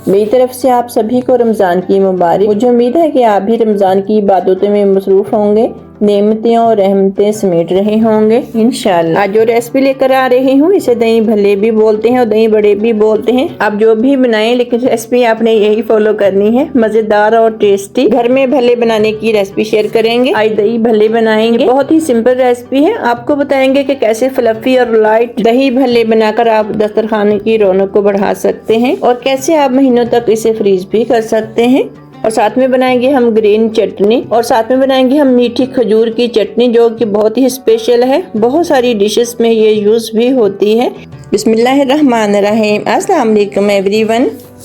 मेरी तरफ से आप सभी को रमज़ान की मुबारक। मुझे उम्मीद है कि आप भी रमज़ान की इबादतों में मसरूफ़ होंगे, नेमतें और रहमतें समेट रहे होंगे इंशाअल्लाह। आज जो रेसिपी लेकर आ रही हूँ इसे दही भल्ले भी बोलते हैं और दही बड़े भी बोलते हैं। आप जो भी बनाएं, लेकिन रेसिपी आपने यही फॉलो करनी है। मज़ेदार और टेस्टी घर में भल्ले बनाने की रेसिपी शेयर करेंगे। आज दही भल्ले बनाएंगे। बहुत ही सिंपल रेसिपी है। आपको बताएंगे कि कैसे फ्लफी और लाइट दही भल्ले बनाकर आप दस्तरखाने की रौनक को बढ़ा सकते हैं और कैसे आप महीनों तक इसे फ्रीज भी कर सकते हैं। और साथ में बनाएंगे हम ग्रीन चटनी और साथ में बनाएंगे हम मीठी खजूर की चटनी, जो कि बहुत ही स्पेशल है। बहुत सारी डिशेस में ये यूज भी होती है। बिस्मिल्लाहिर्रहमानिर्रहीम। अस्सलाम वालेकुम एवरीवन।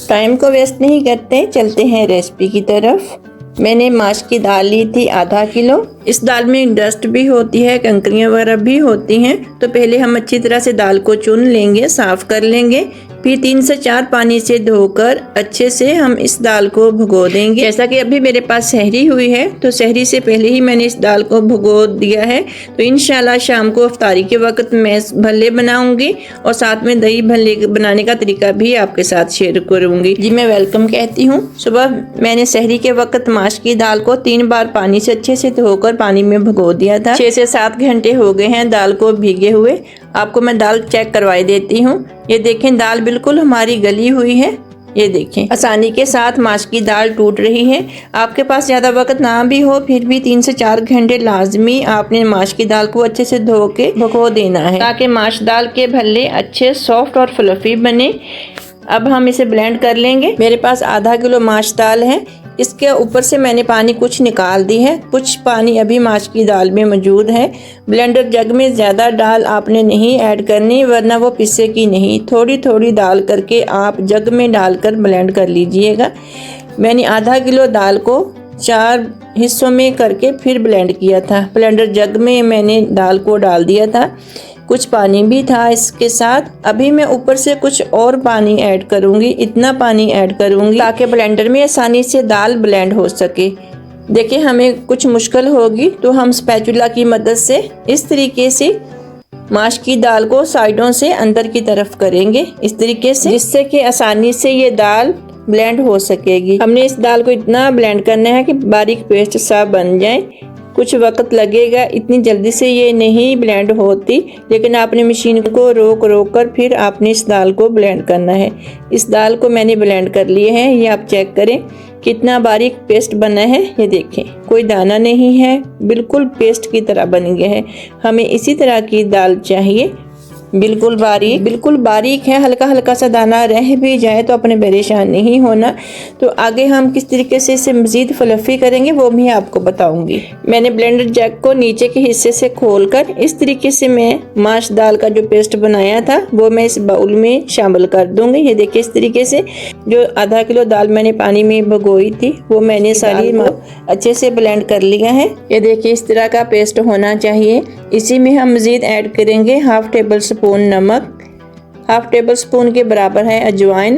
टाइम को वेस्ट नहीं करते, चलते हैं रेसिपी की तरफ। मैंने माश की दाल ली थी आधा किलो। इस दाल में डस्ट भी होती है, कंकरियां वगैरह भी होती हैं। तो पहले हम अच्छी तरह से दाल को चुन लेंगे, साफ कर लेंगे। फिर 3 से 4 पानी से धोकर अच्छे से हम इस दाल को भिगो देंगे। जैसा कि अभी मेरे पास सहरी हुई है, तो सहरी से पहले ही मैंने इस दाल को भिगो दिया है। तो इंशाल्लाह शाम को इफ्तारी के वक्त मैं भल्ले बनाऊंगी और साथ में दही भल्ले बनाने का तरीका भी आपके साथ शेयर करूंगी। जी मैं वेलकम कहती हूँ। सुबह मैंने सहरी के वक्त माश की दाल को 3 बार पानी से अच्छे से धोकर पानी में भिगो दिया था। 6 से 7 घंटे हो गए हैं दाल को भीगे हुए। आपको मैं दाल चेक करवाई देती हूँ। ये देखें, दाल बिल्कुल हमारी गली हुई है। ये देखें, आसानी के साथ माश की दाल टूट रही है। आपके पास ज़्यादा वक्त ना भी हो, फिर भी 3 से 4 घंटे लाजमी आपने माश की दाल को अच्छे से धो के भिगो देना है, ताकि माश दाल के भल्ले अच्छे सॉफ्ट और फ्लफी बने। अब हम इसे ब्लेंड कर लेंगे। मेरे पास आधा किलो माश दाल है। इसके ऊपर से मैंने पानी कुछ निकाल दी है, कुछ पानी अभी माश की दाल में मौजूद है। ब्लेंडर जग में ज़्यादा दाल आपने नहीं ऐड करनी, वरना वो पिसेगी नहीं। थोड़ी थोड़ी दाल करके आप जग में डालकर ब्लेंड कर लीजिएगा। मैंने आधा किलो दाल को 4 हिस्सों में करके फिर ब्लेंड किया था। ब्लेंडर जग में मैंने दाल को डाल दिया था। कुछ पानी भी था इसके साथ। अभी मैं ऊपर से कुछ और पानी ऐड करूंगी, इतना पानी ऐड करूंगी ताकि ब्लेंडर में आसानी से दाल ब्लेंड हो सके। देखिए, हमें कुछ मुश्किल होगी तो हम स्पैचुला की मदद से इस तरीके से माश की दाल को साइडों से अंदर की तरफ करेंगे, इस तरीके से, जिससे कि आसानी से ये दाल ब्लेंड हो सकेगी। हमने इस दाल को इतना ब्लेंड करना है कि बारीक पेस्ट सा बन जाए। कुछ वक्त लगेगा, इतनी जल्दी से ये नहीं ब्लेंड होती, लेकिन आपने मशीन को रोक रोक कर फिर आपने इस दाल को ब्लेंड करना है। इस दाल को मैंने ब्लेंड कर लिए हैं। ये आप चेक करें कितना बारीक पेस्ट बना है। ये देखें, कोई दाना नहीं है, बिल्कुल पेस्ट की तरह बन गया है। हमें इसी तरह की दाल चाहिए, बिल्कुल बारीक है। हल्का हल्का सा दाना रह भी जाए तो अपने परेशान नहीं होना। तो आगे हम किस तरीके से इसे मज़ीद फ्लफी करेंगे वो भी आपको बताऊंगी। मैंने ब्लेंडर जैक को नीचे के हिस्से से खोलकर इस तरीके से मैं माश दाल का जो पेस्ट बनाया था वो मैं इस बाउल में शामिल कर दूंगी। ये देखिए, इस तरीके से जो आधा किलो दाल मैंने पानी में भिगोई थी वो मैंने सारी अच्छे से ब्लेंड कर लिया है। ये देखिए, इस तरह का पेस्ट होना चाहिए। इसी में हम मज़ीद ऐड करेंगे हाफ टेबल स्पून नमक, हाफ टेबल स्पून के बराबर है अजवाइन।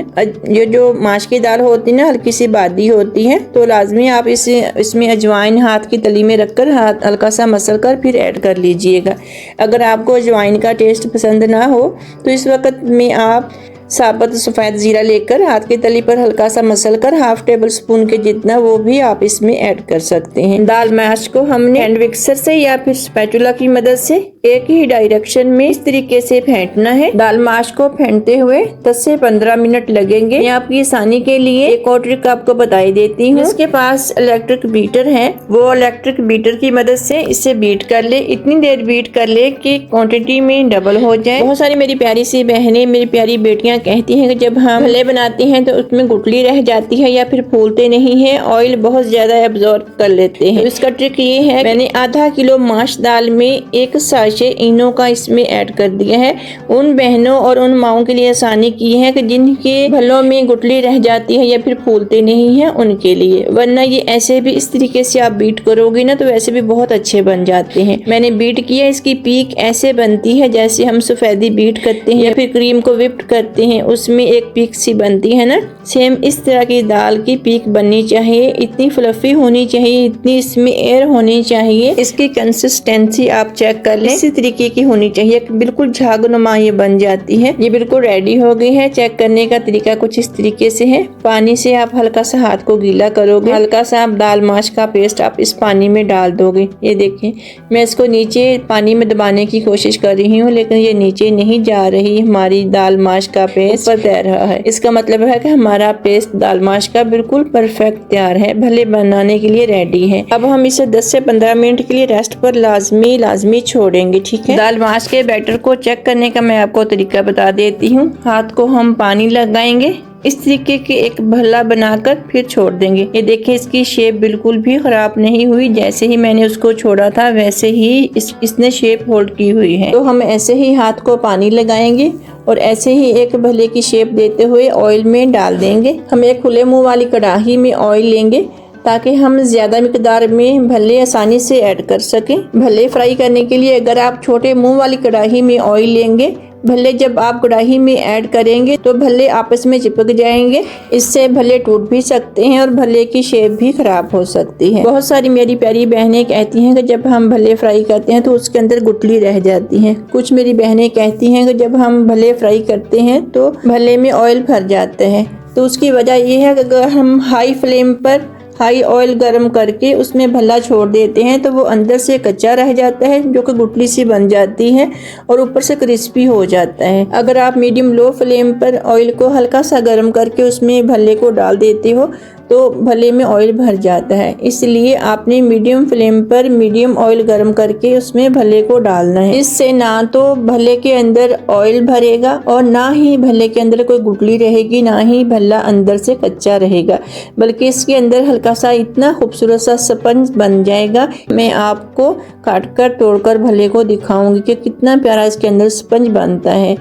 ये जो माश की दाल होती है ना, हल्की सी बादी होती है, तो लाजमी आप इसमें अजवाइन हाथ की तली में रखकर हाथ हल्का सा मसल कर फिर ऐड कर लीजिएगा। अगर आपको अजवाइन का टेस्ट पसंद ना हो तो इस वक्त में आप साबुत सफ़ेद ज़ीरा लेकर हाथ की तली पर हल्का सा मसल कर हाफ टेबल स्पून के जितना वो भी आप इसमें ऐड कर सकते हैं। दाल मैश को हमने हैंड मिक्सर से या फिर स्पैचुला की मदद से एक ही डायरेक्शन में इस तरीके से फेंटना है। दाल मैश को फेंटते हुए 10 से 15 मिनट लगेंगे। मैं आपकी आसानी के लिए एक और ट्रिक आपको बताई देती हूँ। जिसके पास इलेक्ट्रिक बीटर है वो इलेक्ट्रिक बीटर की मदद से इसे बीट कर ले। इतनी देर बीट कर ले कि क्वांटिटी में डबल हो जाए। बहुत सारी मेरी प्यारी सी बहनें, मेरी प्यारी बेटियां कहती हैं कि जब हम भल्ले बनाते हैं तो उसमें गुठली रह जाती है या फिर फूलते नहीं है, ऑयल बहुत ज्यादा एब्जॉर्ब कर लेते हैं। तो इसका ट्रिक ये है, मैंने आधा किलो माश दाल में 1 साशे इनो का इसमें ऐड कर दिया है। उन बहनों और उन माओं के लिए आसानी की है कि जिनके भल्लों में गुठली रह जाती है या फिर फूलते नहीं है, उनके लिए। वरना ये ऐसे भी इस तरीके से आप बीट करोगे ना तो वैसे भी बहुत अच्छे बन जाते हैं। मैंने बीट किया, इसकी पीक ऐसे बनती है जैसे हम सफेदी बीट करते हैं या फिर क्रीम को विप्ड करते हैं, उसमें एक पीक सी बनती है ना, सेम इस तरह की दाल की पीक बननी चाहिए। इतनी फ्लफी होनी चाहिए, इतनी इसमें एयर होनी चाहिए। इसकी कंसिस्टेंसी आप चेक कर लें। इसी तरीके की होनी चाहिए, बिल्कुल झागनुमा ये बन जाती है। ये बिल्कुल रेडी हो गई है। चेक करने का तरीका कुछ इस तरीके से है। पानी से आप हल्का सा हाथ को गीला करोगे, हल्का सा आप दाल माश का पेस्ट आप इस पानी में डाल दोगे। ये देखें, मैं इसको नीचे पानी में दबाने की कोशिश कर रही हूँ, लेकिन ये नीचे नहीं जा रही। हमारी दाल माश का पेस्ट ऊपर तैर रहा है। इसका मतलब है कि हमारा पेस्ट दाल माश का बिल्कुल परफेक्ट तैयार है, भले बनाने के लिए रेडी है। अब हम इसे 10 से 15 मिनट के लिए रेस्ट पर लाजमी छोड़ेंगे, ठीक है। दाल माश के बैटर को चेक करने का मैं आपको तरीका बता देती हूँ। हाथ को हम पानी लगाएंगे, इस तरीके के एक भल्ला बनाकर फिर छोड़ देंगे। ये देखिए, इसकी शेप बिल्कुल भी खराब नहीं हुई। जैसे ही मैंने उसको छोड़ा था वैसे ही इसने शेप होल्ड की हुई है। तो हम ऐसे ही हाथ को पानी लगाएंगे और ऐसे ही एक भल्ले की शेप देते हुए ऑयल में डाल देंगे। हम एक खुले मुंह वाली कढ़ाई में ऑयल लेंगे ताकि हम ज्यादा मिकदार में भल्ले आसानी से ऐड कर सकें। भल्ले फ्राई करने के लिए अगर आप छोटे मुंह वाली कढ़ाई में ऑयल लेंगे, भल्ले जब आप कढ़ाई में ऐड करेंगे तो भल्ले आपस में चिपक जाएंगे। इससे भल्ले टूट भी सकते हैं और भल्ले की शेप भी खराब हो सकती है। बहुत सारी मेरी प्यारी बहनें कहती हैं कि जब हम भल्ले फ्राई करते हैं तो उसके अंदर गुठली रह जाती है। कुछ मेरी बहनें कहती हैं कि जब हम भल्ले फ्राई करते हैं तो भल्ले में ऑयल भर जाता है। तो उसकी वजह यह है कि अगर हम हाई फ्लेम पर हाई ऑयल गर्म करके उसमें भल्ला छोड़ देते हैं तो वो अंदर से कच्चा रह जाता है, जो कि गुठली सी बन जाती है और ऊपर से क्रिस्पी हो जाता है। अगर आप मीडियम लो फ्लेम पर ऑयल को हल्का सा गर्म करके उसमें भल्ले को डाल देते हो तो भल्ले में ऑयल भर जाता है। इसलिए आपने मीडियम फ्लेम पर मीडियम ऑयल गर्म करके उसमें भल्ले को डालना है। इससे ना तो भल्ले के अंदर ऑयल भरेगा और ना ही भल्ले के अंदर कोई गुठली रहेगी, ना ही भल्ला अंदर से कच्चा रहेगा, बल्कि इसके अंदर हल्का सा इतना खूबसूरत सा स्पंज बन जाएगा। मैं आपको काट कर तोड़कर भल्ले को दिखाऊंगी कि कितना प्यारा इसके अंदर स्पंज बनता है।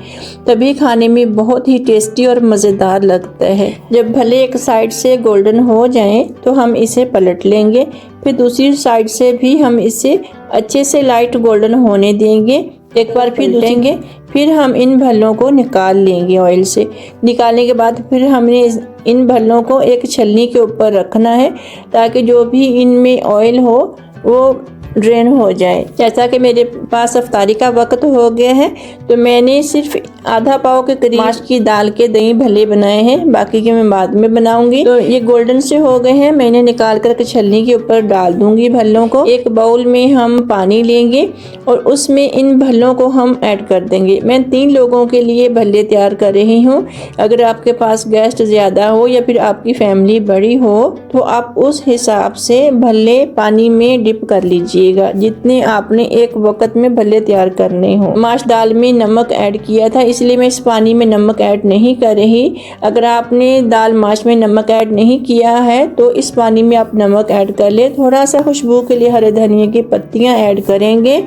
तभी खाने में बहुत ही टेस्टी और मज़ेदार लगता है। जब भल्ले एक साइड से गोल्डन हो जाएं तो हम इसे पलट लेंगे। फिर दूसरी साइड से भी हम इसे अच्छे से लाइट गोल्डन होने देंगे। एक बार फिर देंगे, फिर हम इन भल्लों को निकाल लेंगे ऑयल से। निकालने के बाद फिर हमने इन भल्लों को एक छलनी के ऊपर रखना है ताकि जो भी इनमें ऑयल हो वो ड्रेन हो जाए। जैसा कि मेरे पास अफ्तारी का वक्त हो गया है तो मैंने सिर्फ आधा पाव के करीब माश की दाल के दही भल्ले बनाए हैं, बाकी के मैं बाद में बनाऊंगी। तो ये गोल्डन से हो गए हैं, मैंने निकाल कर छलनी के ऊपर डाल दूंगी भल्लों को। एक बाउल में हम पानी लेंगे और उसमें इन भल्लों को हम ऐड कर देंगे। मैं 3 लोगों के लिए भल्ले तैयार कर रही हूँ। अगर आपके पास गेस्ट ज़्यादा हो या फिर आपकी फैमिली बड़ी हो तो आप उस हिसाब से भल्ले पानी में डिप कर लीजिए, जितने आपने एक वक्त में भल्ले तैयार करने हो। माश दाल में नमक ऐड किया था, इसलिए मैं इस पानी में नमक ऐड नहीं कर रही। अगर आपने दाल माश में नमक ऐड नहीं किया है तो इस पानी में आप नमक ऐड कर ले। थोड़ा सा खुशबू के लिए हरे धनिया की पत्तियां ऐड करेंगे।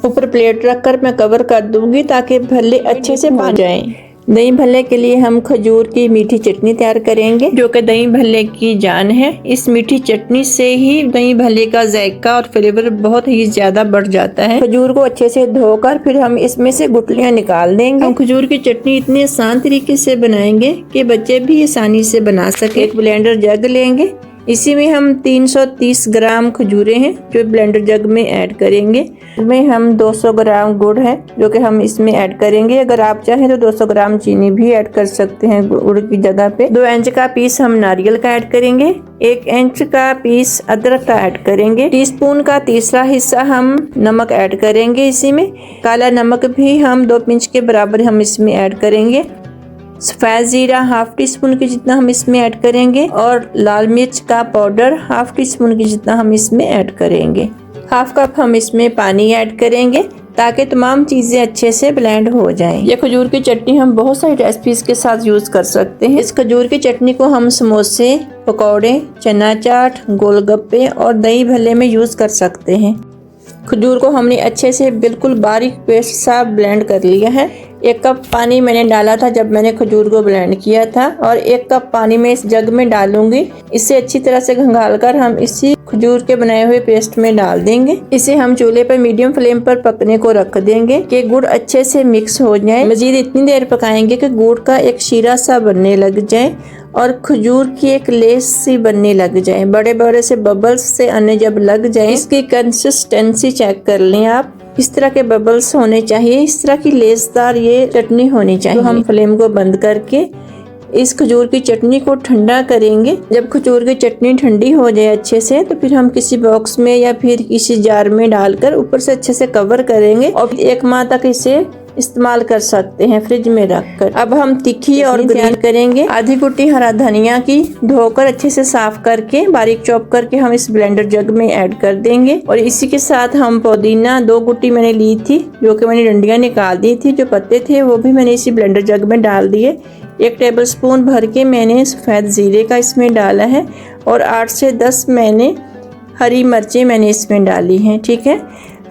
ऊपर प्लेट रखकर मैं कवर कर दूंगी ताकि भल्ले अच्छे से बन जाएं। दही भल्ले के लिए हम खजूर की मीठी चटनी तैयार करेंगे, जो कि दही भल्ले की जान है। इस मीठी चटनी से ही दही भल्ले का जायका और फ्लेवर बहुत ही ज्यादा बढ़ जाता है। खजूर को अच्छे से धोकर फिर हम इसमें से गुठलियां निकाल देंगे। हम खजूर की चटनी इतनी आसान तरीके से बनाएंगे कि बच्चे भी आसानी से बना सके। एक ब्लेंडर जग लेंगे, इसी में हम 330 ग्राम खजूरें हैं जो ब्लेंडर जग में ऐड करेंगे। इसमें हम 200 ग्राम गुड़ है जो कि हम इसमें ऐड करेंगे। अगर आप चाहें तो 200 ग्राम चीनी भी ऐड कर सकते हैं गुड़ की जगह पे। 2 इंच का पीस हम नारियल का ऐड करेंगे। 1 इंच का पीस अदरक का ऐड करेंगे। टीस्पून का तीसरा हिस्सा हम नमक ऐड करेंगे। इसी में काला नमक भी हम 2 पिंच के बराबर हम इसमें ऐड करेंगे। सफ़ेद जीरा हाफ टी स्पून के जितना हम इसमें ऐड करेंगे और लाल मिर्च का पाउडर हाफ टी स्पून के जितना हम इसमें ऐड करेंगे। हाफ कप हम इसमें पानी ऐड करेंगे ताकि तमाम चीज़ें अच्छे से ब्लेंड हो जाएं। ये खजूर की चटनी हम बहुत सारी रेसिपीज के साथ यूज़ कर सकते हैं। इस खजूर की चटनी को हम समोसे, पकौड़े, चना चाट, गोलगप्पे और दही भल्ले में यूज़ कर सकते हैं। खजूर को हमने अच्छे से बिल्कुल बारीक पेस्ट सा ब्लेंड कर लिया है। 1 कप पानी मैंने डाला था जब मैंने खजूर को ब्लेंड किया था और 1 कप पानी मैं इस जग में डालूंगी। इसे अच्छी तरह से खंगाल कर हम इसी खजूर के बनाए हुए पेस्ट में डाल देंगे। इसे हम चूल्हे पर मीडियम फ्लेम पर पकने को रख देंगे कि गुड़ अच्छे से मिक्स हो जाए। मजीद इतनी देर पकाएंगे कि गुड़ का एक शीरा सा बनने लग जाए और खजूर की एक लेस सी बनने लग जाए। बड़े बड़े से बबल्स से आने जब लग जाए, इसकी कंसिस्टेंसी चेक कर लें आप। इस तरह के बबल्स होने चाहिए, इस तरह की लेसदार ये चटनी होनी चाहिए। तो हम फ्लेम को बंद करके इस खजूर की चटनी को ठंडा करेंगे। जब खजूर की चटनी ठंडी हो जाए अच्छे से, तो फिर हम किसी बॉक्स में या फिर किसी जार में डालकर ऊपर से अच्छे से कवर करेंगे और 1 माह तक इसे इस्तेमाल कर सकते हैं फ्रिज में रखकर। अब हम तीखी और ग्रीन करेंगे। आधी कुटी हरा धनिया की धोकर अच्छे से साफ करके बारीक चॉप करके हम इस ब्लेंडर जग में ऐड कर देंगे। और इसी के साथ हम पुदीना 2 गुट्टी मैंने ली थी, जो कि मैंने डंडियां निकाल दी थी, जो पत्ते थे वो भी मैंने इसी ब्लेंडर जग में डाल दिए। 1 टेबलस्पून भर के मैंने सफ़ेद ज़ीरे का इसमें डाला है और 8 से 10 मैंने हरी मिर्चें मैंने इसमें डाली हैं। ठीक है,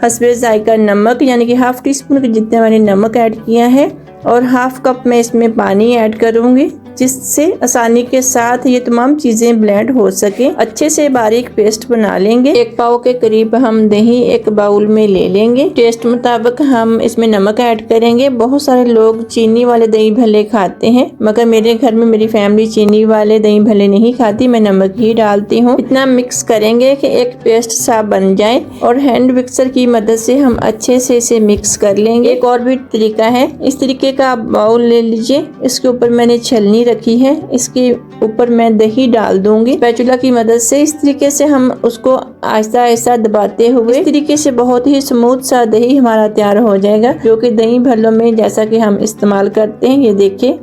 हस्बे जायका नमक यानी कि ½ टीस्पून के जितना मैंने नमक ऐड किया है और ½ कप मैं इसमें पानी ऐड करूँगी, जिससे आसानी के साथ ये तमाम चीज़ें ब्लेंड हो सके। अच्छे से बारीक पेस्ट बना लेंगे। 1 पाव के करीब हम दही एक बाउल में ले लेंगे। टेस्ट मुताबिक हम इसमें नमक ऐड करेंगे। बहुत सारे लोग चीनी वाले दही भल्ले खाते हैं, मगर मेरे घर में मेरी फैमिली चीनी वाले दही भल्ले नहीं खाती, मैं नमक ही डालती हूँ। इतना मिक्स करेंगे कि एक पेस्ट सा बन जाए और हैंड मिक्सर की मदद से हम अच्छे से इसे मिक्स कर लेंगे। एक और भी तरीका है, इस तरीके का आप बाउल ले लीजिए, इसके ऊपर मैंने छलनी रखी है, इसके ऊपर मैं दही डाल दूंगी स्पैचुला की मदद से। इस तरीके से हम उसको आहिस्ता आहिस्ता दबाते हुए इस तरीके से बहुत ही स्मूथ सा दही हमारा तैयार हो जाएगा, जो कि दही भल्लों में जैसा कि हम इस्तेमाल करते हैं। ये देखिए,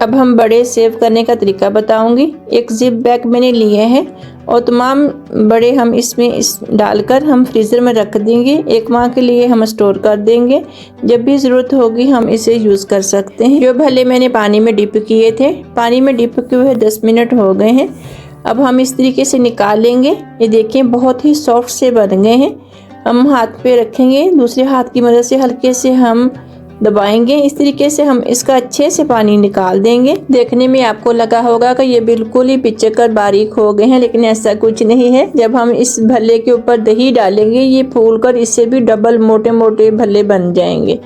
अब हम बड़े सेव करने का तरीका बताऊंगी। एक जिप बैग मैंने लिए हैं और तमाम बड़े हम इसमें डालकर हम फ्रीज़र में रख देंगे। 1 माह के लिए हम स्टोर कर देंगे, जब भी ज़रूरत होगी हम इसे यूज़ कर सकते हैं। जो भले मैंने पानी में डिप किए थे, पानी में डिप किए हुए 10 मिनट हो गए हैं। अब हम इस तरीके से निकाल लेंगे। ये देखें, बहुत ही सॉफ्ट से बन गए हैं। हम हाथ पे रखेंगे, दूसरे हाथ की मदद से हल्के से हम दबाएंगे। इस तरीके से हम इसका अच्छे से पानी निकाल देंगे। देखने में आपको लगा होगा कि ये बिल्कुल ही पिचक बारीक हो गए हैं, लेकिन ऐसा कुछ नहीं है। जब हम इस भल्ले के ऊपर दही डालेंगे, ये फूलकर इससे भी डबल मोटे मोटे भल्ले बन जाएंगे।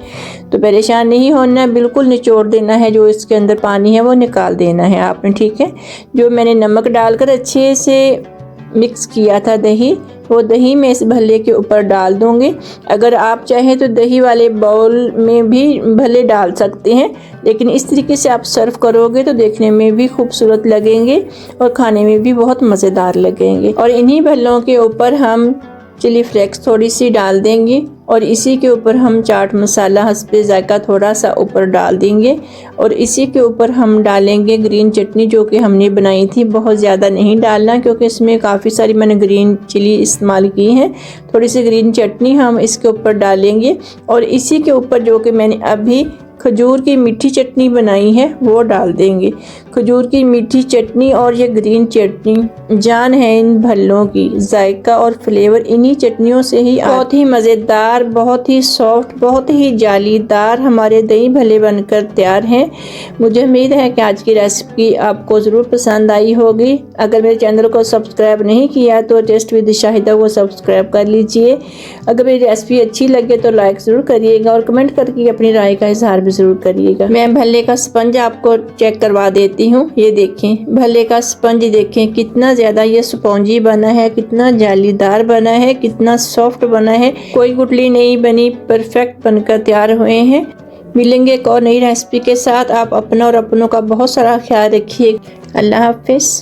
तो परेशान नहीं होना, बिल्कुल निचोड़ देना है, जो इसके अंदर पानी है वो निकाल देना है आपने। ठीक है, जो मैंने नमक डालकर अच्छे से मिक्स किया था दही, वो दही मैं इस भल्ले के ऊपर डाल दूंगी। अगर आप चाहें तो दही वाले बाउल में भी भल्ले डाल सकते हैं, लेकिन इस तरीके से आप सर्व करोगे तो देखने में भी खूबसूरत लगेंगे और खाने में भी बहुत मज़ेदार लगेंगे। और इन्हीं भल्लों के ऊपर हम चिली फ्लेक्स थोड़ी सी डाल देंगे और इसी के ऊपर हम चाट मसाला हस्बे जायका थोड़ा सा ऊपर डाल देंगे और इसी के ऊपर हम डालेंगे ग्रीन चटनी, जो कि हमने बनाई थी। बहुत ज़्यादा नहीं डालना, क्योंकि इसमें काफ़ी सारी मैंने ग्रीन चिली इस्तेमाल की हैं। थोड़ी सी ग्रीन चटनी हम इसके ऊपर डालेंगे और इसी के ऊपर जो कि मैंने अभी खजूर की मीठी चटनी बनाई है वो डाल देंगे। खजूर की मीठी चटनी और ये ग्रीन चटनी जान है इन भल्लों की। जायका और फ्लेवर इन्हीं चटनियों से ही बहुत ही मज़ेदार, बहुत ही सॉफ्ट, बहुत ही जालीदार हमारे दही भल्ले बनकर तैयार हैं। मुझे उम्मीद है कि आज की रेसिपी आपको ज़रूर पसंद आई होगी। अगर मेरे चैनल को सब्सक्राइब नहीं किया तो टेस्ट विद शाहिदा को सब्सक्राइब कर लीजिए। अगर मेरी रेसिपी अच्छी लगे तो लाइक ज़रूर करिएगा और कमेंट करके अपनी राय का इजहार भी ज़रूर करिएगा। मैं भल्ले का स्पंज आपको चेक करवा देती हूँ। ये देखें, भल्ले का स्पंज देखें कितना ज़्यादा ये स्पॉन्जी बना है, कितना जालीदार बना है, कितना सॉफ्ट बना है, कोई गुठली नहीं बनी, परफेक्ट बनकर तैयार हुए हैं। मिलेंगे एक और नई रेसिपी के साथ। आप अपना और अपनों का बहुत सारा ख्याल रखिए। अल्लाह हाफिज़।